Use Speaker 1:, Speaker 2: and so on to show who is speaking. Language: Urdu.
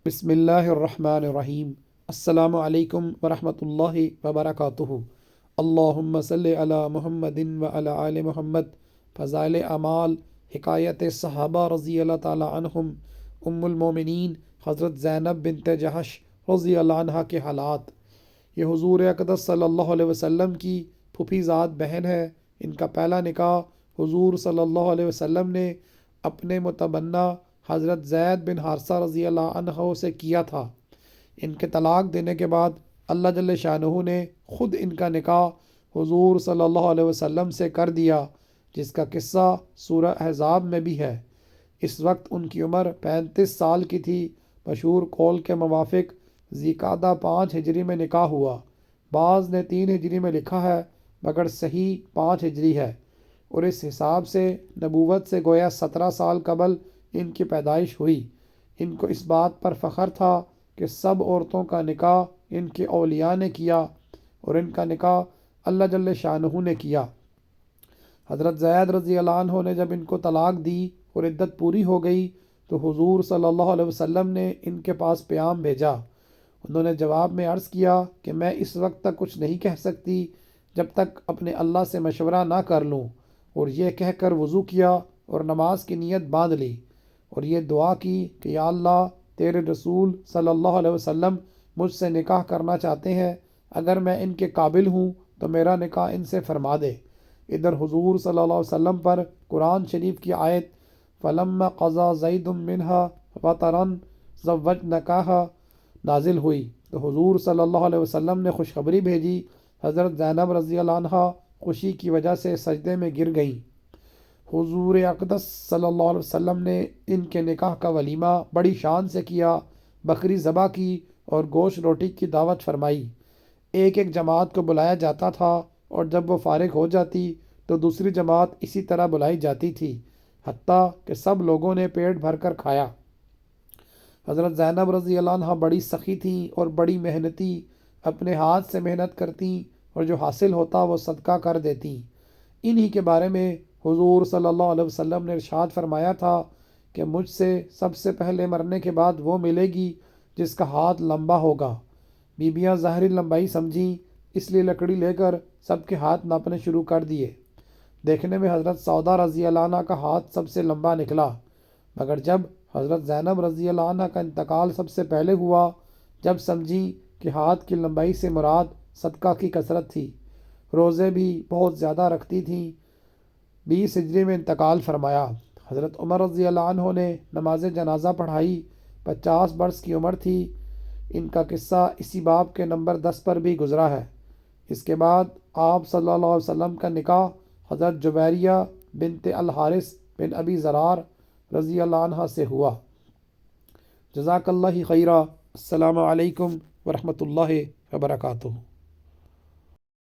Speaker 1: بسم اللہ الرحمن الرحیم۔ السلام علیکم ورحمۃ اللہ وبرکاتہ۔ اللہم صلی علی محمد وعلی آل محمد۔ فضائل اعمال، حکایت صحابہ رضی اللہ تعالی عنہم۔ ام المومنین حضرت زینب بنت جحش رضی اللہ عنہ کے حالات۔ یہ حضور اقدس صلی اللہ علیہ وسلم کی پھوپھی زاد بہن ہے۔ ان کا پہلا نکاح حضور صلی اللہ علیہ وسلم نے اپنے متبنہ حضرت زید بن حارثہ رضی اللہ عنہ سے کیا تھا۔ ان کے طلاق دینے کے بعد اللہ جل شانہ نے خود ان کا نکاح حضور صلی اللہ علیہ وسلم سے کر دیا، جس کا قصہ سورہ احزاب میں بھی ہے۔ اس وقت ان کی عمر 35 سال کی تھی۔ مشہور قول کے موافق ذی-قعدہ 5 ہجری میں نکاح ہوا۔ بعض نے 3 ہجری میں لکھا ہے، مگر صحیح 5 ہجری ہے، اور اس حساب سے نبوت سے گویا 17 سال قبل ان کی پیدائش ہوئی۔ ان کو اس بات پر فخر تھا کہ سب عورتوں کا نکاح ان کے اولیاء نے کیا، اور ان کا نکاح اللہ جل شانہ نے کیا۔ حضرت زید رضی اللہ عنہ نے جب ان کو طلاق دی اور عدت پوری ہو گئی تو حضور صلی اللہ علیہ وسلم نے ان کے پاس پیام بھیجا۔ انہوں نے جواب میں عرض کیا کہ میں اس وقت تک کچھ نہیں کہہ سکتی جب تک اپنے اللہ سے مشورہ نہ کر لوں، اور یہ کہہ کر وضو کیا اور نماز کی نیت باندھ لی، اور یہ دعا کی کہ یا اللہ، تیرے رسول صلی اللہ علیہ وسلم مجھ سے نکاح کرنا چاہتے ہیں، اگر میں ان کے قابل ہوں تو میرا نکاح ان سے فرما دے۔ ادھر حضور صلی اللہ علیہ وسلم پر قرآن شریف کی آیت فَلَمَّا قَضَى زَيْدٌ مِّنْهَا وَطَرًا زَوَّجْنَاكَهَا نازل ہوئی تو حضور صلی اللہ علیہ وسلم نے خوشخبری بھیجی۔ حضرت زینب رضی اللہ عنہ خوشی کی وجہ سے سجدے میں گر گئیں۔ حضور اقدس صلی اللہ علیہ وسلم نے ان کے نکاح کا ولیمہ بڑی شان سے کیا، بکری ذبح کی اور گوشت روٹی کی دعوت فرمائی۔ ایک ایک جماعت کو بلایا جاتا تھا، اور جب وہ فارغ ہو جاتی تو دوسری جماعت اسی طرح بلائی جاتی تھی، حتیٰ کہ سب لوگوں نے پیٹ بھر کر کھایا۔ حضرت زینب رضی اللہ عنہ بڑی سخی تھیں اور بڑی محنتی، اپنے ہاتھ سے محنت کرتی اور جو حاصل ہوتا وہ صدقہ کر دیتی۔ انہی کے بارے میں حضور صلی اللہ علیہ وسلم نے ارشاد فرمایا تھا کہ مجھ سے سب سے پہلے مرنے کے بعد وہ ملے گی جس کا ہاتھ لمبا ہوگا۔ بیبیاں ظاہری لمبائی سمجھیں، اس لیے لکڑی لے کر سب کے ہاتھ ناپنے شروع کر دیے۔ دیکھنے میں حضرت سودا رضی اللہ عنہ کا ہاتھ سب سے لمبا نکلا، مگر جب حضرت زینب رضی اللہ عنہ کا انتقال سب سے پہلے ہوا، جب سمجھی کہ ہاتھ کی لمبائی سے مراد صدقہ کی کثرت تھی۔ روزے بھی بہت زیادہ رکھتی تھیں۔ 20 ہجری میں انتقال فرمایا۔ حضرت عمر رضی اللہ عنہ نے نماز جنازہ پڑھائی، 50 برس کی عمر تھی۔ ان کا قصہ اسی باب کے نمبر 10 پر بھی گزرا ہے۔ اس کے بعد آپ صلی اللہ علیہ وسلم کا نکاح حضرت جویریہ بنت الحارث بن ابی زرار رضی اللہ عنہ سے ہوا۔ جزاک اللہ خیرہ۔ السلام علیکم ورحمۃ اللہ وبرکاتہ۔